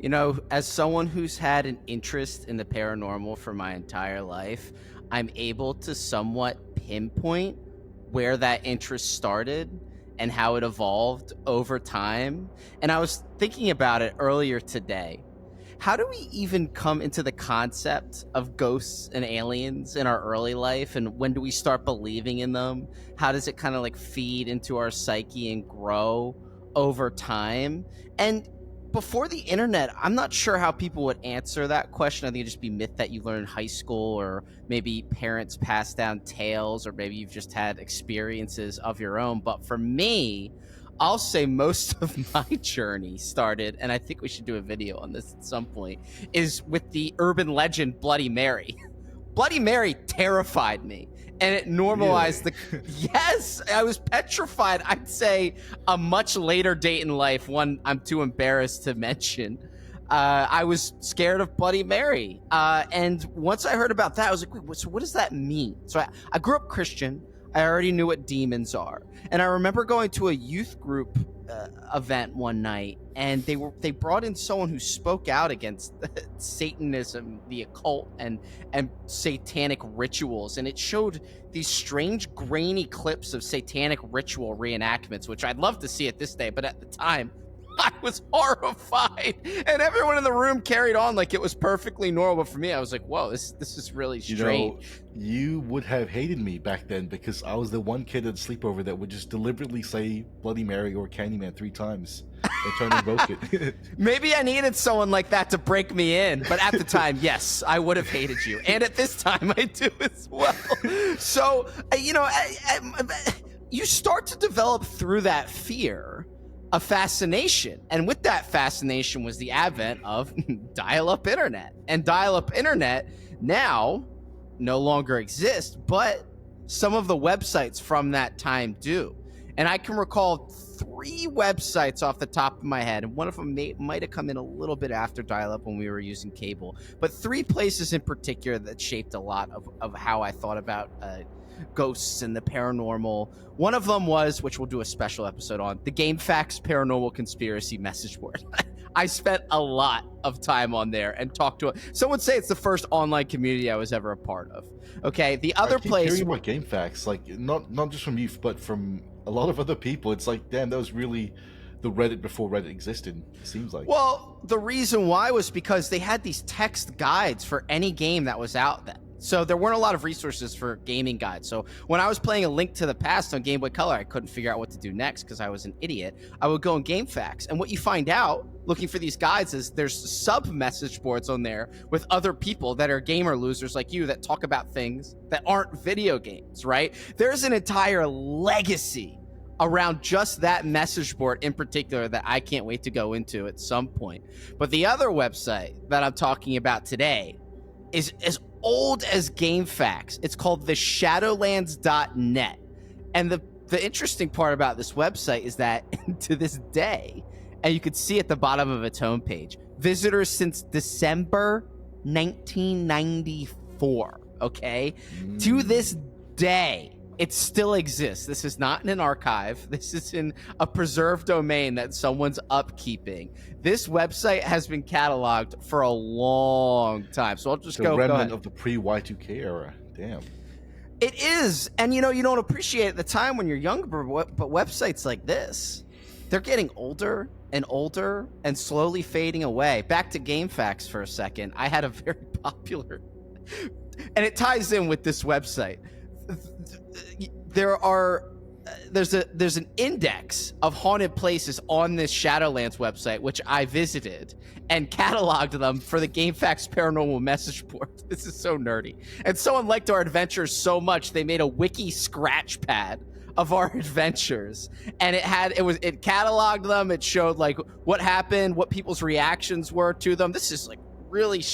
You know, as someone who's had an interest in the paranormal for my entire life, I'm able to somewhat pinpoint where that interest started and how it evolved over time. And I was thinking about it earlier today. How do we even come into the concept of ghosts and aliens in our early life? And when do we start believing in them? How does it kind of like feed into our psyche and grow over time? And before the internet, I'm not sure how people would answer that question. I think it'd just be myth that you learn in high school, or maybe parents pass down tales, or maybe you've just had experiences of your own. But for me, I'll say most of my journey started, and I think we should do a video on this at some point, is with the urban legend Bloody Mary. Bloody Mary terrified me, and it normalized Really? Yes, I was petrified. I'd say a much later date in life, one I'm too embarrassed to mention. I was scared of Bloody Mary. And once I heard about that, I was like, wait, so what does that mean? So I grew up Christian. I already knew what demons are. And I remember going to a youth group event one night, and they brought in someone who spoke out against Satanism, the occult, and satanic rituals. And it showed these strange grainy clips of satanic ritual reenactments, which I'd love to see at this day, but at the time I was horrified, and everyone in the room carried on like it was perfectly normal. But for me, I was like, whoa, this is really strange. You would have hated me back then because I was the one kid at sleepover that would just deliberately say Bloody Mary or Candyman 3 times and try to invoke it. Maybe I needed someone like that to break me in, but at the time, yes, I would have hated you. And at this time, I do as well. So, you start to develop through that fear a fascination. And with that fascination was the advent of dial-up internet. And dial-up internet now no longer exists, but some of the websites from that time do. And I can recall 3 websites off the top of my head, and one of them might have come in a little bit after dial-up when we were using cable, but 3 places in particular that shaped a lot of how I thought about ghosts and the paranormal. One of them was, which we'll do a special episode on, the GameFAQs Paranormal Conspiracy message board. I spent a lot of time on there and talked to it. Some would say it's the first online community I was ever a part of. Okay, the other place. Hearing about GameFAQs, like not just from you, but from a lot of other people, it's like, damn, that was really the Reddit before Reddit existed. It seems like. Well, the reason why was because they had these text guides for any game that was out then. So there weren't a lot of resources for gaming guides. So when I was playing A Link to the Past on Game Boy Color, I couldn't figure out what to do next because I was an idiot. I would go on GameFAQs. And what you find out looking for these guides is there's sub-message boards on there with other people that are gamer losers like you that talk about things that aren't video games, right? There's an entire legacy around just that message board in particular that I can't wait to go into at some point. But the other website that I'm talking about today is as old as GameFAQs. It's called the Shadowlands.net. And the interesting part about this website is that to this day, and you can see at the bottom of its homepage, visitors since December 1994, okay? To this day, it still exists. This is not in an archive. This is in a preserved domain that someone's upkeeping. This website has been cataloged for a long time. So I'll just go ahead. Of the pre-Y2K era. Damn. It is. And you don't appreciate it at the time when you're younger, but websites like this, they're getting older and older and slowly fading away. Back to GameFAQs for a second. I had a very popular, and it ties in with this website. There's an index of haunted places on this Shadowlands website, which I visited and cataloged them for the GameFAQs Paranormal message board. This is so nerdy. And someone liked our adventures so much they made a wiki scratch pad of our adventures, and it cataloged them. It showed like what happened, what people's reactions were to them. This is like really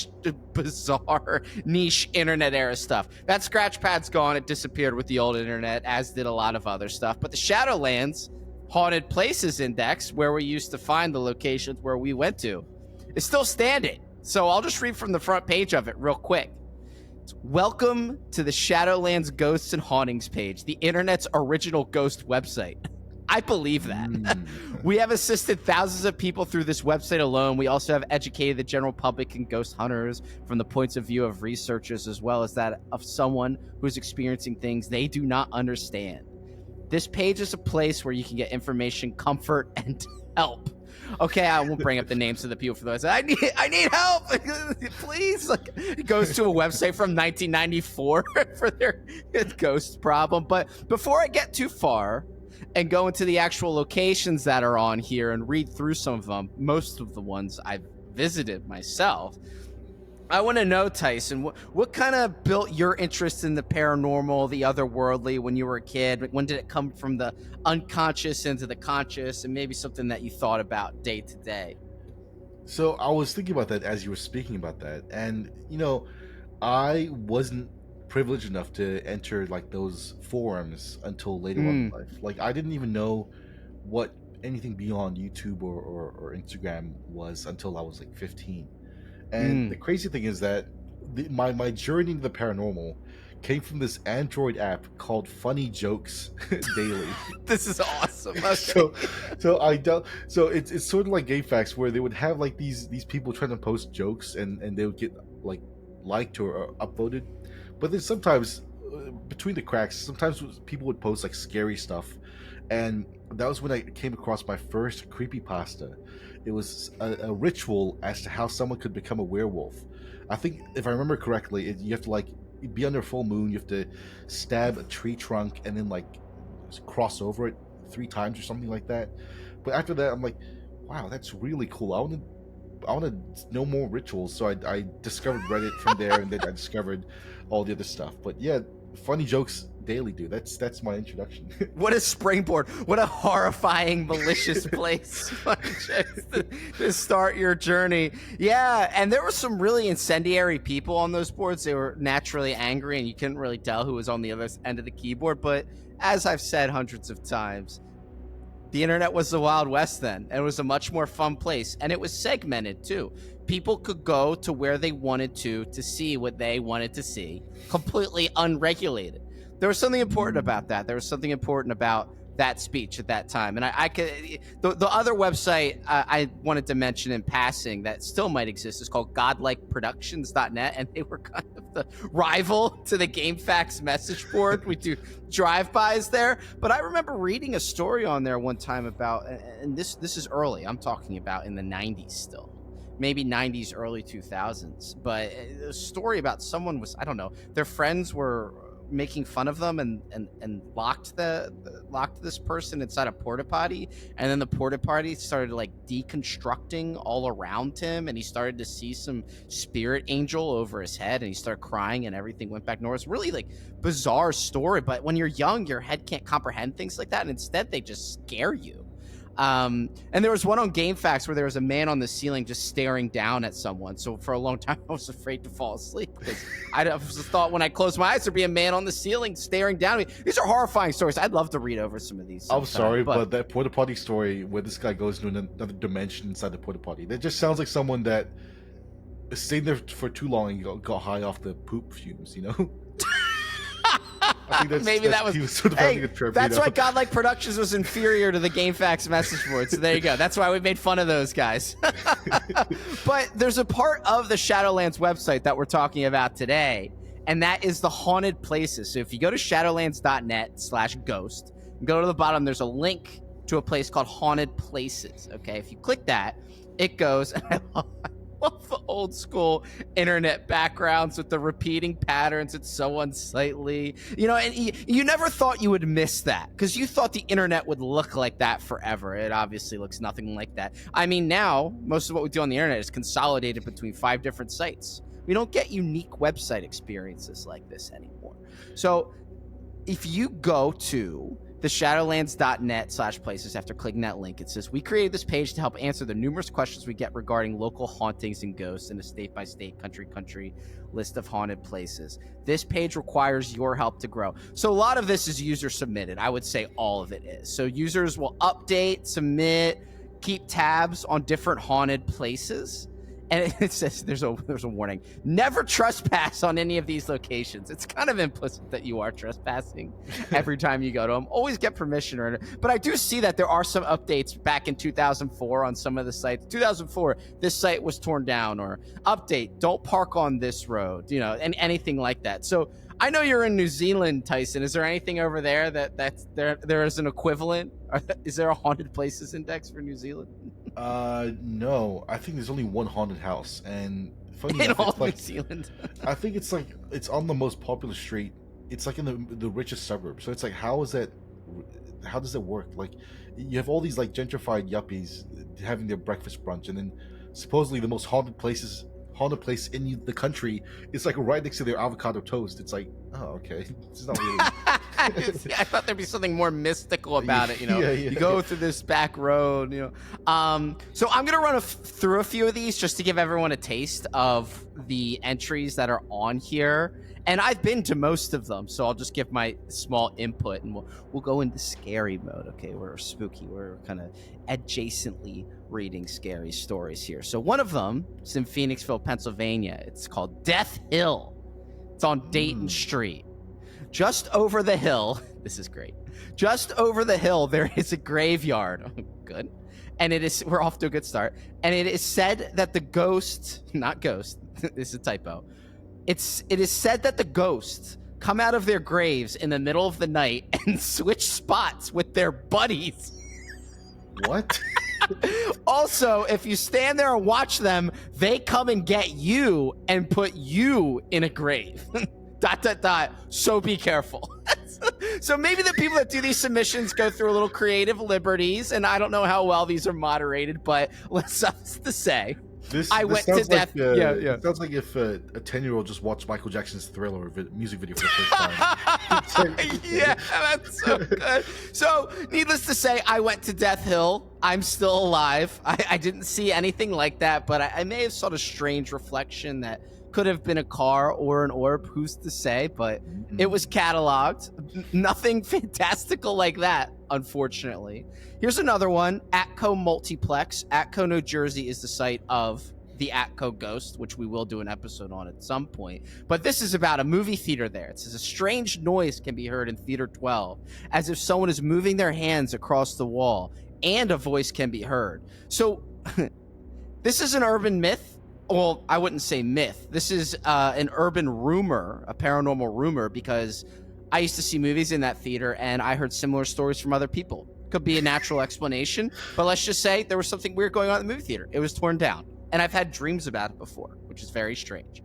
bizarre niche internet era stuff. That scratch pad's gone. It disappeared with the old internet, as did a lot of other stuff. But the Shadowlands Haunted Places Index, where we used to find the locations where we went to, is still standing. So I'll just read from the front page of it real quick. Welcome to the Shadowlands Ghosts and Hauntings page, the internet's original ghost website. I believe that. Mm. We have assisted thousands of people through this website alone. We also have educated the general public and ghost hunters from the points of view of researchers, as well as that of someone who's experiencing things they do not understand. This page is a place where you can get information, comfort, and help. Okay, I won't bring up the names of the people for those. I need help, please. Like, it goes to a website from 1994 for their ghost problem. But before I get too far and go into the actual locations that are on here and read through some of them, most of the ones I've visited myself, I want to know, Tyson, what kind of built your interest in the paranormal, the otherworldly when you were a kid? When did it come from the unconscious into the conscious, and maybe something that you thought about day to day? So I was thinking about that as you were speaking about that, and I wasn't privileged enough to enter like those forums until later on in life. Like I didn't even know what anything beyond YouTube or Instagram was until I was like 15. And the crazy thing is that my journey into the paranormal came from this Android app called Funny Jokes Daily. This is awesome. Okay. So it's sort of like GameFAQs, where they would have like these people trying to post jokes and they would get like liked or upvoted. But then sometimes between the cracks, sometimes people would post like scary stuff, and that was when I came across my first creepypasta. It was a ritual as to how someone could become a werewolf. I think, if I remember correctly, you have to like be under full moon. You have to stab a tree trunk and then like cross over it 3 times or something like that. But after that, I'm like, wow, that's really cool. I want to know more rituals. So I discovered Reddit from there, and then I discovered all the other stuff. But yeah, Funny Jokes Daily, dude. That's my introduction. What a springboard. What a horrifying, malicious place to start your journey. Yeah, and there were some really incendiary people on those boards. They were naturally angry, and you couldn't really tell who was on the other end of the keyboard. But as I've said hundreds of times, the internet was the Wild West then, and it was a much more fun place. And it was segmented, too. People could go to where they wanted to see what they wanted to see, completely unregulated. There was something important about that. There was something important about that speech at that time. And I could, the other website I wanted to mention in passing that still might exist is called Godlike Productions.net, and they were kind of the rival to the GameFAQs message board. We do drive-bys there. But I remember reading a story on there one time about, and this is early, I'm talking about in the 90s still. Maybe 90s, early 2000s. But a story about someone was, I don't know, their friends were making fun of them and locked this person inside a porta potty, and then the porta potty started like deconstructing all around him, and he started to see some spirit angel over his head, and he started crying, and everything went back north. It's really like bizarre story, but when you're young, your head can't comprehend things like that, and instead they just scare you. And there was one on GameFAQs where there was a man on the ceiling just staring down at someone. So for a long time, I was afraid to fall asleep because I just thought when I closed my eyes, there'd be a man on the ceiling staring down at me. These are horrifying stories. I'd love to read over some of these. I'm sorry, but that porta potty story where this guy goes into another dimension inside the porta potty, that just sounds like someone that stayed there for too long and got high off the poop fumes, you know? I think maybe that was. He was sort of having a trip, that's why Godlike Productions was inferior to the GameFAQs message board. So there you go. That's why we made fun of those guys. But there's a part of the Shadowlands website that we're talking about today, and that is the haunted places. So if you go to shadowlands.net/ghost, and go to the bottom, there's a link to a place called Haunted Places. Okay, if you click that, it goes. And I love the old school internet backgrounds with the repeating patterns. It's so unsightly, and you never thought you would miss that because you thought the internet would look like that forever. It obviously looks nothing like that. I mean, now most of what we do on the internet is consolidated between 5 different sites. We don't get unique website experiences like this anymore. So if you go to the shadowlands.net/places, after clicking that link, it says, we created this page to help answer the numerous questions we get regarding local hauntings and ghosts in a state-by-state, country list of haunted places. This page requires your help to grow. So a lot of this is user submitted. I would say all of it is. So users will update, submit, keep tabs on different haunted places. And it says there's a warning: never trespass on any of these locations. It's kind of implicit that you are trespassing every time you go to them. Always get permission, but I do see that there are some updates back in 2004 on some of the sites. 2004, this site was torn down, or update: don't park on this road, and anything like that. So I know you're in New Zealand, Tyson. Is there anything over there that's there is an equivalent? Is there a haunted places index for New Zealand? No. I think there's only one haunted house, and funny In enough, all it's like New Zealand. I think it's like it's on the most popular street. It's like in the richest suburb. So it's like, how is that? How does that work? Like, you have all these like gentrified yuppies having their breakfast brunch, and then supposedly the most haunted place in the country is like right next to their avocado toast. It's like, oh, okay, it's not really. I thought there'd be something more mystical about it. Yeah, You go through this back road. So I'm gonna run through a few of these just to give everyone a taste of the entries that are on here. And I've been to most of them, so I'll just give my small input, and we'll go into scary mode. Okay, we're spooky. We're kind of adjacently reading scary stories here. So one of them is in Phoenixville, Pennsylvania. It's called Death Hill. It's on Dayton Street. Just over the hill, this is great. Just over the hill, there is a graveyard. Good. And we're off to a good start. And it is said that the not ghost, this is a typo. It is said that the ghosts come out of their graves in the middle of the night and switch spots with their buddies. What? Also, if you stand there and watch them, they come and get you and put you in a grave. ... So be careful. So maybe the people that do these submissions go through a little creative liberties, and I don't know how well these are moderated, but let's to say. This went to death. Yeah. It sounds like if a 10-year-old just watched Michael Jackson's Thriller music video for the first time. Yeah, that's so good. So, needless to say, I went to Death Hill. I'm still alive. I didn't see anything like that, but I may have saw a strange reflection that could have been a car or an orb. Who's to say? But it was cataloged. Nothing fantastical like that, unfortunately. Here's another one. Atco Multiplex. Atco, New Jersey is the site of the Atco Ghost, which we will do an episode on at some point. But this is about a movie theater there. It says a strange noise can be heard in Theater 12, as if someone is moving their hands across the wall, and a voice can be heard. So this is an urban myth. Well, I wouldn't say myth. This is an urban rumor, a paranormal rumor, because I used to see movies in that theater, and I heard similar stories from other people. Could be a natural explanation, but let's just say there was something weird going on in the movie theater. It was torn down, and I've had dreams about it before, which is very strange.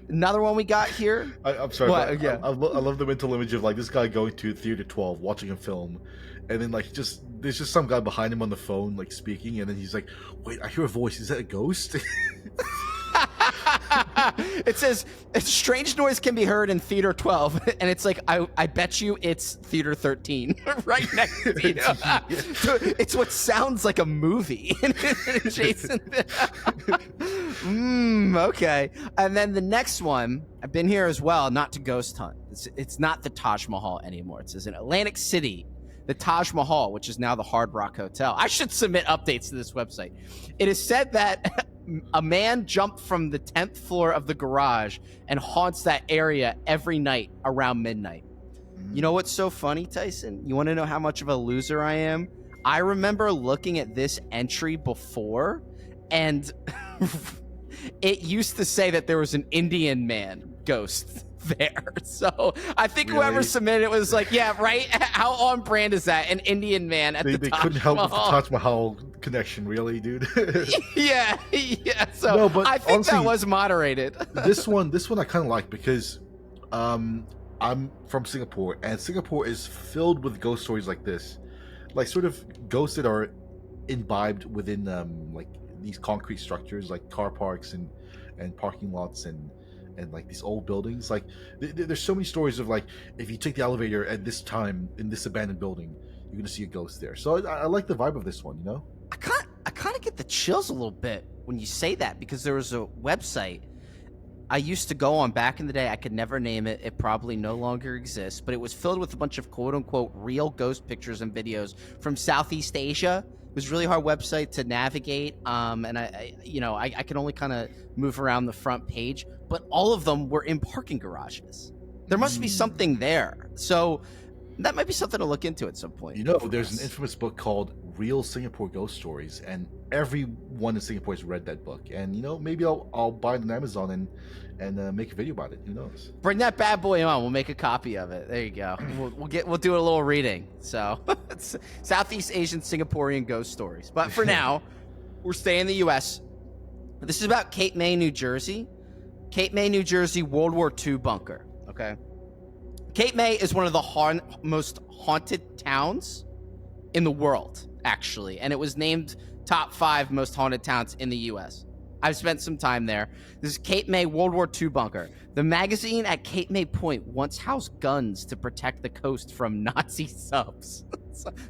Another one we got here. I'm sorry, but yeah. I love the mental image of like this guy going to Theater 12, watching a film, and then like there's just some guy behind him on the phone like speaking, and then he's like, "Wait, I hear a voice. Is that a ghost?" It says a strange noise can be heard in Theater 12, and it's like, I bet you it's Theater 13 right next to you. So it's what sounds like a movie. Jason. Okay. And then the next one, I've been here as well, not to ghost hunt. It's not the Taj Mahal anymore. It says in Atlantic City, the Taj Mahal, which is now the Hard Rock Hotel. I should submit updates to this website. It is said that a man jumped from the 10th floor of the garage and haunts that area every night around midnight. You know what's so funny, Tyson? You want to know how much of a loser I am? I remember looking at this entry before, and it used to say that there was an Indian man ghost there. So I think whoever submitted it was like, yeah, right? How on brand is that? An Indian man at the Taj Mahal. They couldn't help with the Taj Mahal connection, really, dude. Yeah. So no, but I think honestly, that was moderated. this one I kind of like because I'm from Singapore, and Singapore is filled with ghost stories like this. Like sort of ghosts that are imbibed within like these concrete structures like car parks and parking lots and like these old buildings. Like there's so many stories of like, if you take the elevator at this time in this abandoned building, you're gonna see a ghost there. So I like the vibe of this one, you know. I kind of get the chills a little bit when you say that, because there was a website I used to go on back in the day. I could never name it. It probably no longer exists, but it was filled with a bunch of quote unquote real ghost pictures and videos from Southeast Asia, It was a really hard website to navigate, and I could only kind of move around the front page, but all of them were in parking garages. There must be something there. So that might be something to look into at some point. You know, for there's an us. infamous book called Real Singapore Ghost Stories, and everyone in Singapore has read that book. And you know, maybe I'll buy it on Amazon and make a video about it. Who knows? Bring that bad boy on. We'll make a copy of it. There you go. We'll do a little reading. So it's Southeast Asian Singaporean ghost stories. But for now, we're staying in the U.S. This is about Cape May, New Jersey. Cape May, New Jersey, World War II bunker. Okay. Cape May is one of the most haunted towns in the world, actually, and it was named top 5 most haunted towns in the U.S. I've spent some time there. This is Cape May World War II bunker. The magazine at Cape May Point once housed guns to protect the coast from Nazi subs.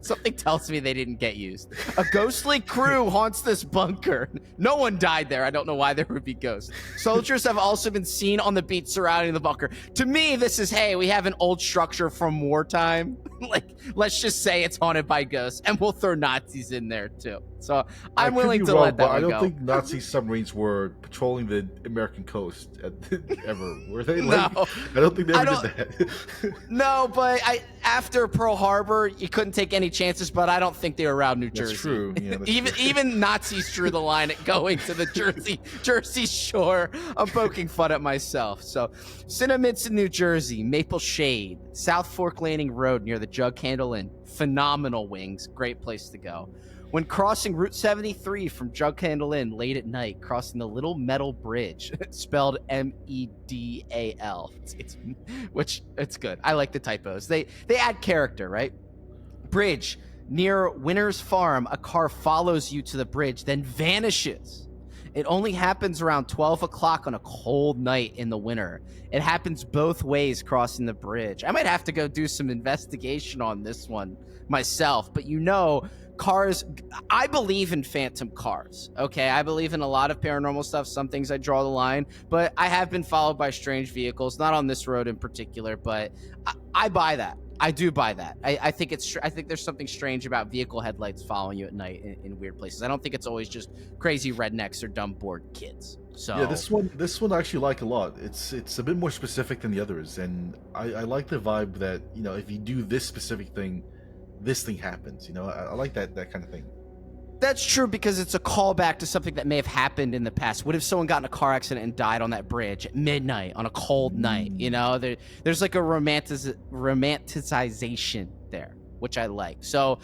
Something tells me they didn't get used. A ghostly crew haunts this bunker. No one died there. I don't know why there would be ghosts. Soldiers have also been seen on the beach surrounding the bunker. To me, this is, hey, we have an old structure from wartime. Like, let's just say it's haunted by ghosts, and we'll throw Nazis in there too. So I'm willing to let that one go. I don't think Nazi submarines were patrolling the American coast ever. Were they? Like, No, I don't think they ever did that. No, but after Pearl Harbor, you couldn't take any chances. But I don't think they were around New Jersey. That's true. Yeah, that's even true. even Nazis drew the line at going to the Jersey Shore. I'm poking fun at myself. So, Cinnaminson, New Jersey, Maple Shade, South Fork Landing Road near the Jug Handle Inn. Phenomenal wings, great place to go. When crossing Route 73 from Jug Handle Inn late at night, crossing the Little Metal Bridge, spelled Medal, it's good. I like the typos. They add character, right? Bridge near Winter's Farm, a car follows you to the bridge, then vanishes. It only happens around 12 o'clock on a cold night in the winter. It happens both ways crossing the bridge. I might have to go do some investigation on this one myself, but cars, I believe in phantom cars, okay? I believe in a lot of paranormal stuff. Some things I draw the line, but I have been followed by strange vehicles, not on this road in particular, but I buy that. I do buy that. I think there's something strange about vehicle headlights following you at night in weird places. I don't think it's always just crazy rednecks or dumb bored kids. So yeah, this one I actually like a lot. It's a bit more specific than the others, and I like the vibe that, you know, if you do this specific thing, this thing happens. You know, I like that kind of thing. That's true, because it's a callback to something that may have happened in the past. What if someone got in a car accident and died on that bridge at midnight on a cold night? You know, there's like a romanticization there, which I like. So,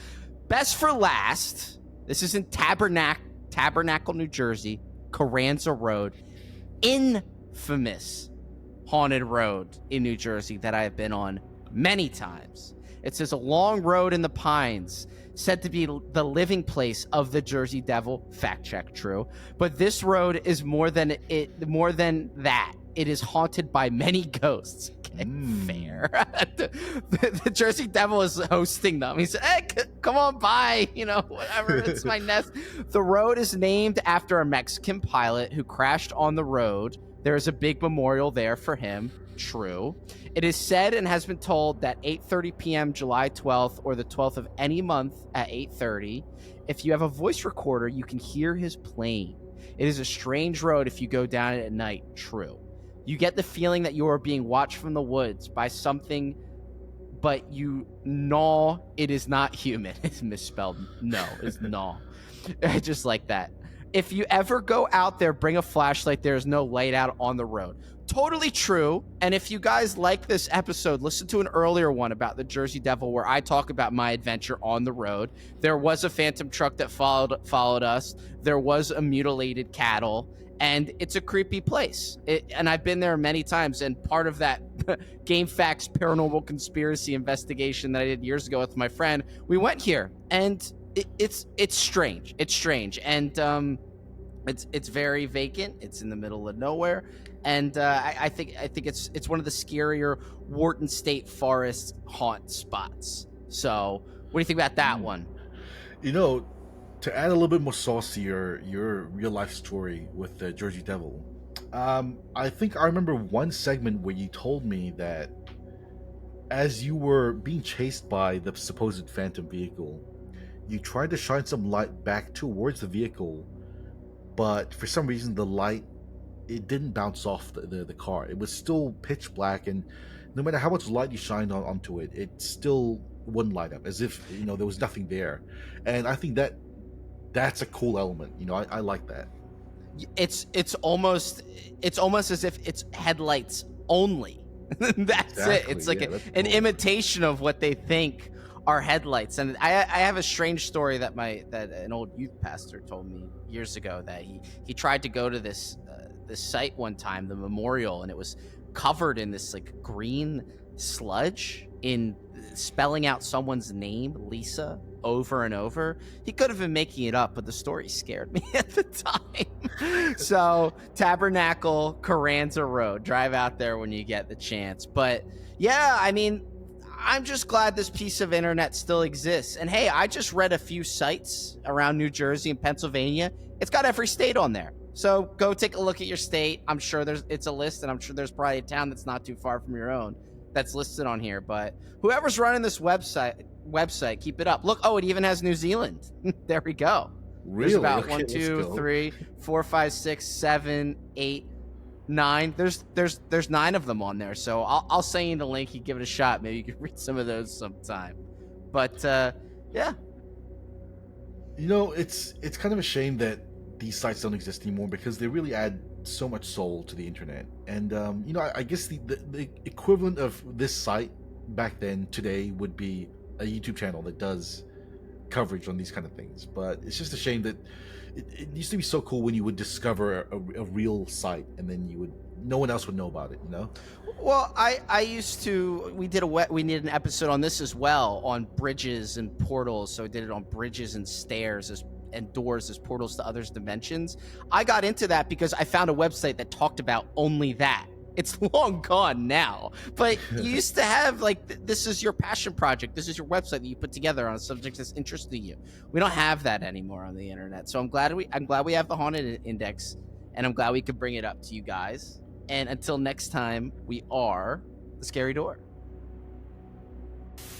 best for last, this is in Tabernacle, New Jersey, Coranza Road, infamous haunted road in New Jersey that I have been on many times. It says a long road in the pines, said to be the living place of the Jersey Devil. Fact check, true. But this road is more than that. It is haunted by many ghosts. Okay, fair. The Jersey Devil is hosting them. He said, hey, come on by, you know, whatever. It's my nest. The road is named after a Mexican pilot who crashed on the road. There is a big memorial there for him. True. It is said and has been told that 8:30 p.m. July 12th or the 12th of any month at 8:30, if you have a voice recorder, you can hear his plane. It is a strange road if you go down it at night. True. You get the feeling that you are being watched from the woods by something, but you gnaw. It is not human. It's misspelled. No, it's gnaw. I just like that. If you ever go out there, bring a flashlight. There is no light out on the road. Totally true. And if you guys like this episode, listen to an earlier one about the Jersey Devil where I talk about my adventure on the road. There was a phantom truck that followed us. There was a mutilated cattle, and it's a creepy place. And I've been there many times, and part of that Game Facts paranormal conspiracy investigation that I did years ago with my friend, we went here, and it's strange. It's strange. And it's very vacant. It's in the middle of nowhere. And I think it's one of the scarier Wharton State Forest haunt spots. So, what do you think about that one? You know, to add a little bit more sauce to your real life story with the Jersey Devil, I think I remember one segment where you told me that as you were being chased by the supposed phantom vehicle, you tried to shine some light back towards the vehicle, but for some reason the light, it didn't bounce off the car. It was still pitch black, and no matter how much light you shined onto it, it still wouldn't light up, as if there was nothing there. And I think that's a cool element. I like that. It's almost as if it's headlights only. That's it. Exactly. It's like Yeah, that's an cool. imitation of what they think are headlights. And I have a strange story that an old youth pastor told me years ago, that he tried to go to this site one time, the memorial, and it was covered in this like green sludge in spelling out someone's name, Lisa, over and over. He could have been making it up, but the story scared me at the time. So Tabernacle, Coranza Road, drive out there when you get the chance. But yeah, I mean, I'm just glad this piece of internet still exists. And hey, I just read a few sites around New Jersey and Pennsylvania. It's got every state on there. So go take a look at your state. I'm sure it's a list, and I'm sure there's probably a town that's not too far from your own that's listed on here. But whoever's running this website, keep it up. Look, it even has New Zealand. There we go. Really? There's about Okay, 1, let's 2, go. 3, 4, 5, 6, 7, 8, 9. There's 9 of them on there. So I'll send you the link. You give it a shot. Maybe you can read some of those sometime. But yeah. It's kind of a shame that these sites don't exist anymore, because they really add so much soul to the internet. And I guess the equivalent of this site back then today would be a YouTube channel that does coverage on these kind of things. But it's just a shame that it used to be so cool when you would discover a real site, and then no one else would know about it. Well, I used to. We did an episode on this as well, on bridges and portals. So we did it on bridges and stairs and doors as portals to others' dimensions. I got into that because I found a website that talked about only that. It's long gone now, but you used to have this is your passion project. This is your website that you put together on a subject that's interesting to you. We don't have that anymore on the internet. So I'm glad we have the Haunted Index, and I'm glad we could bring it up to you guys. And until next time, we are the Scary Door.